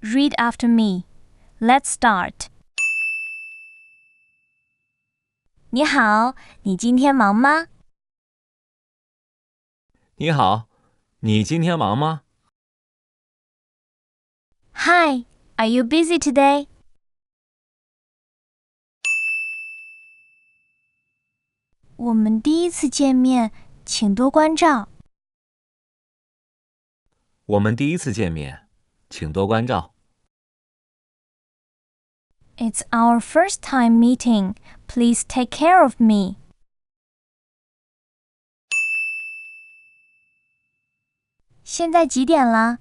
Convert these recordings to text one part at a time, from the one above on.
Read after me. Let's start. 你好，你今天忙吗？你好，你今天忙吗？ Hi, are you busy today? 我们第一次见面，请多关照。我们第一次见面，请多关照。It's our first time meeting. Please take care of me. 现在几点了？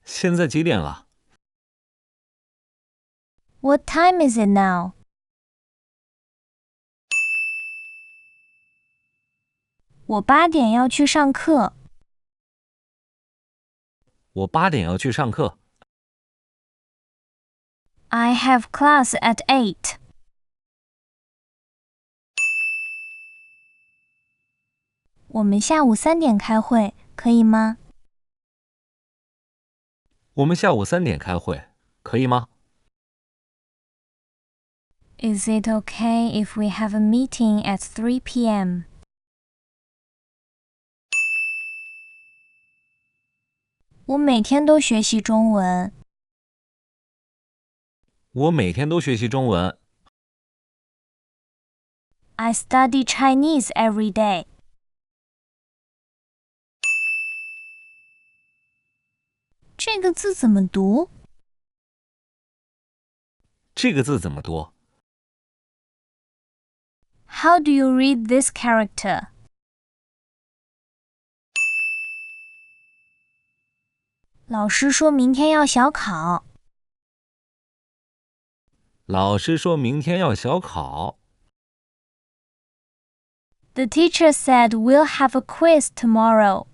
现在几点了？ What time is it now? 我8点要去上课。我8点要去上课。I have class at 8. 我们下午3点开会，可以吗？我们下午3点开会，可以吗？ Is it okay if we have a meeting at 3 p.m.? 我每天都学习中文。我每天都学习中文。I study Chinese every day. 这个字怎么读？这个字怎么读？ How do you read this character? 老师说明天要小考。老师说明天要小考。The teacher said we'll have a quiz tomorrow.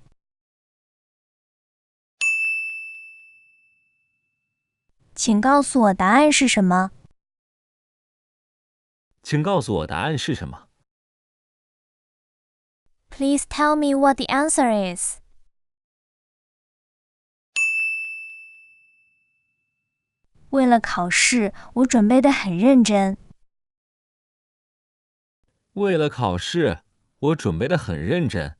请告诉我答案是什么？请告诉我答案是什么？ Please tell me what the answer is. 为了考试，我准备得很认真。为了考试，我准备得很认真。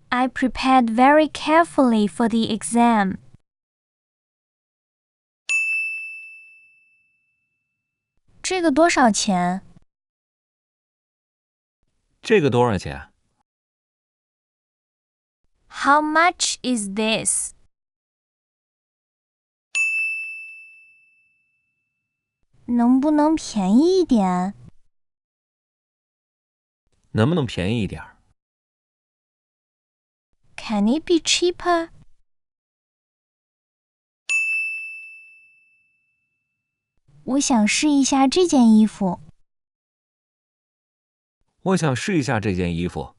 I prepared very carefully for the exam. 这个多少钱？这个多少钱？ How much is this? 能不能便宜一点？能不能便宜一点？ Can it be cheaper? 我想试一下这件衣服。我想试一下这件衣服。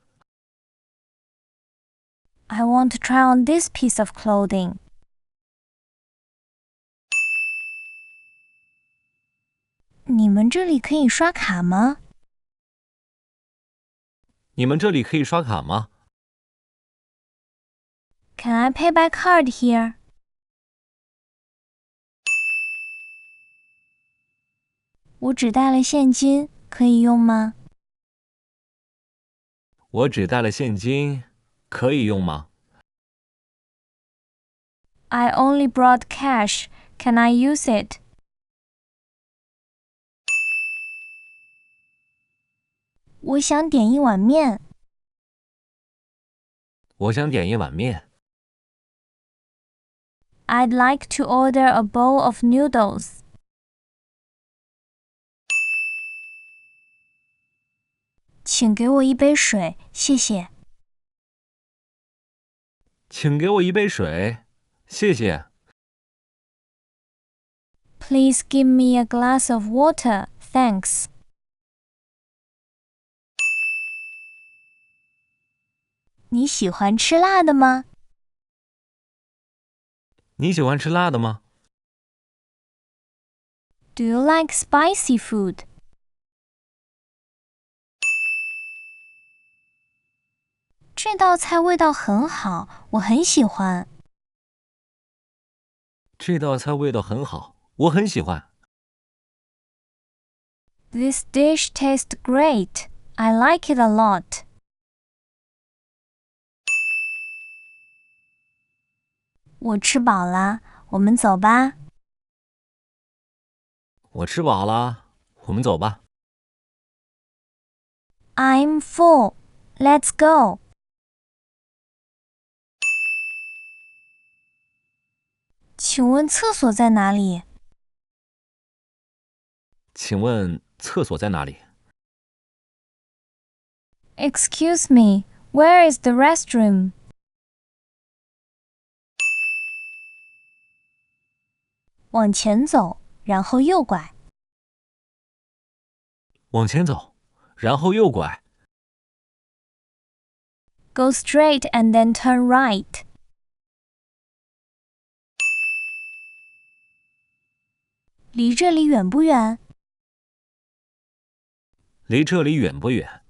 I want to try on this piece of clothing. 你们这里可以刷卡吗？你们这里可以刷卡吗？ Can I pay by card here? 我只带了现金，可以用吗？我只带了现金，可以用吗？ I only brought cash. Can I use it? 我想点一碗面。我想点一碗面。I'd like to order a bowl of noodles. 请给我一杯水，谢谢。请给我一杯水，谢谢。Please give me a glass of water, thanks. 你喜欢吃辣的吗？你喜欢吃辣的吗？ Do you like spicy food? 这道菜味道很好，我很喜欢。这道菜味道很好，我很喜欢。This dish tastes great. I like it a lot. 我吃饱啦，我们走吧。我吃饱了，我们走吧。I'm full. Let's go. 请问厕所在哪里？请问厕所在哪里？ Excuse me, where is the restroom? 往前走，然后右拐。往前走，然后右拐。Go straight and then turn right. 离这里远不远？离这里远不远？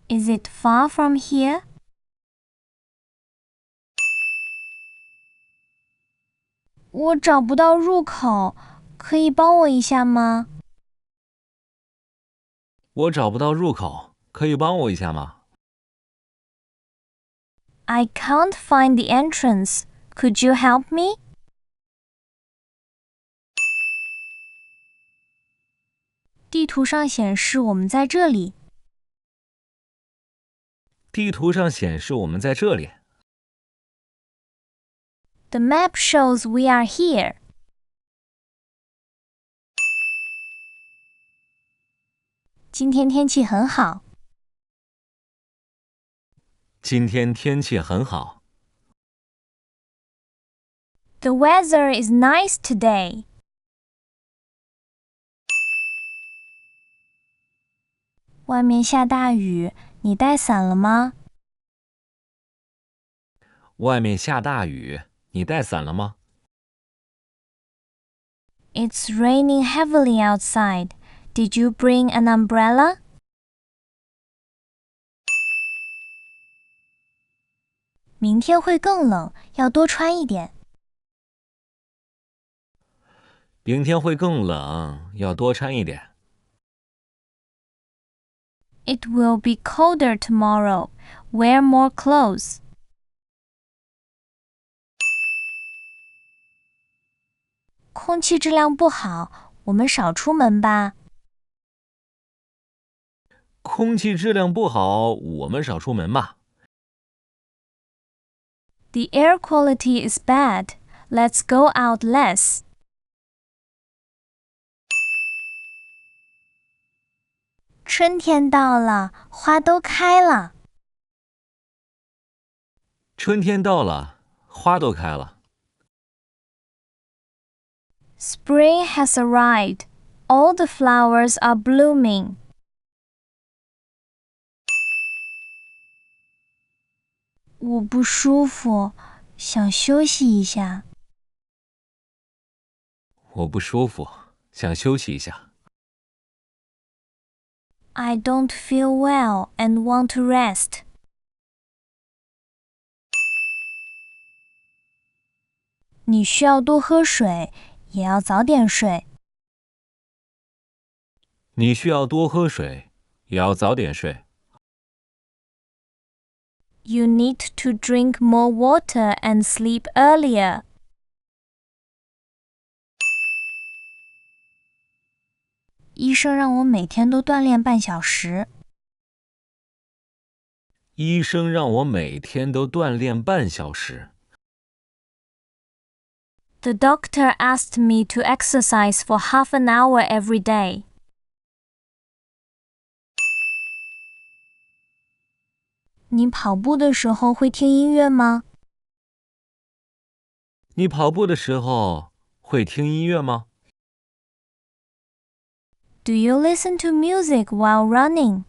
Is it far from here? 我找不到入口，可以帮我一下吗？我找不到入口，可以帮我一下吗？ I can't find the entrance. Could you help me? 地图上显示我们在这里。地图上显示我们在这里。The map shows we are here. 今天天气很好。今天天气很好。The weather is nice today. 外面下大雨，你带伞了吗？外面下大雨，你带伞了吗？ It's raining heavily outside. Did you bring an umbrella? 明天会更冷，要多穿一点。明天会更冷，要多穿一点。It will be colder tomorrow. Wear more clothes. 空气质量不好，我们少出门吧。空气质量不好，我们少出门吧。The air quality is bad. Let's go out less. 春天到了，花都开了。春天到了，花都开了。Spring has arrived. All the flowers are blooming. 我不舒服，想休息一下。我不舒服，想休息一下。I don't feel well and want to rest. 你需要多喝水，也要早点睡。你需要多喝水，也要早点睡。You need to drink more water and sleep earlier. 医生让我每天都锻炼半小时。医生让我每天都锻炼半小时。The doctor asked me to exercise for half an hour every day. 你跑步的时候会听音乐吗？你跑步的时候会听音乐吗？ Do you listen to music while running?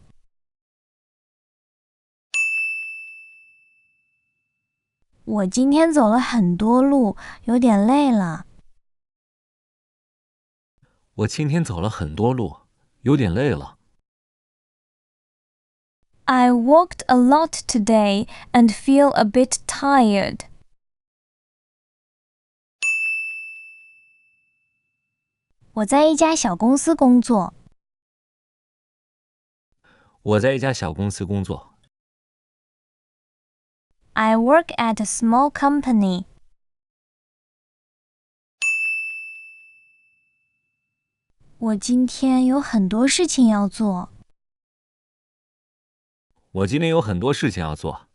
我今天走了很多路，有点累了。我今天走了很多路，有点累了。I worked a lot today and feel a bit tired. 我在一家小公司工作。我在一家小公司工作。I work at a small company. 我今天有很多事情要做。我今天有很多事情要做。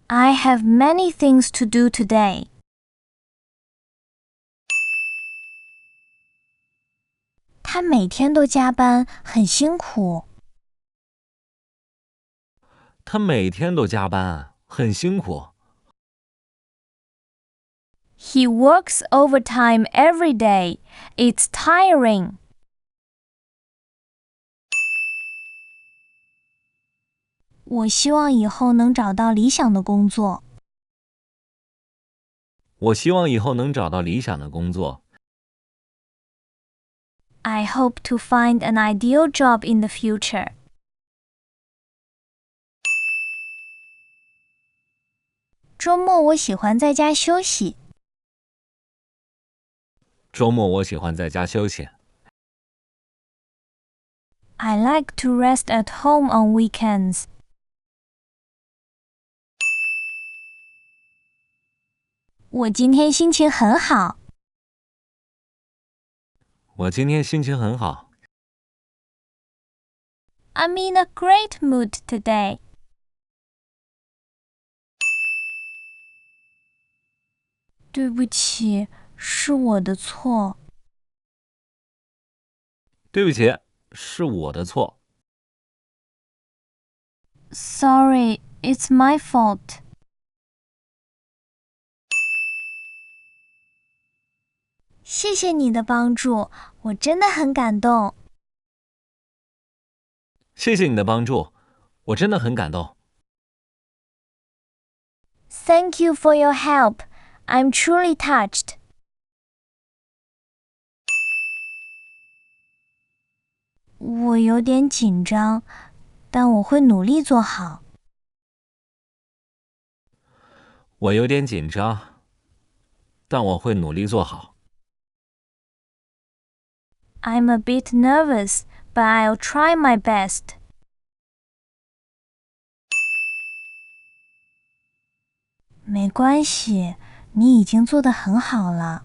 I have many things to do today. 他每天都加班，很辛苦。他每天都加班，很辛苦。He works overtime every day. It's tiring. 我希望以后能找到理想的工作。我希望以后能找到理想的工作。I hope to find an ideal job in the future. 周末我喜欢在家休息。周末我喜欢在家休息。I like to rest at home on weekends. 我今天心情很好。我今天心情很好。I'm in a great mood today. 对不起，是我的错。对不起，是我的错。Sorry, it's my fault. 谢谢你的帮助，我真的很感动。谢谢你的帮助，我真的很感动。Thank you for your help. I'm truly touched. 我有点紧张，但我会努力做好。我有点紧张，但我会努力做好。I'm a bit nervous, but I'll try my best. 没关系，你已经做得很好了。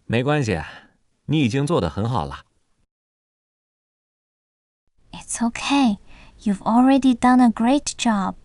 没关系，你已经做得很好了。It's okay. You've already done a great job.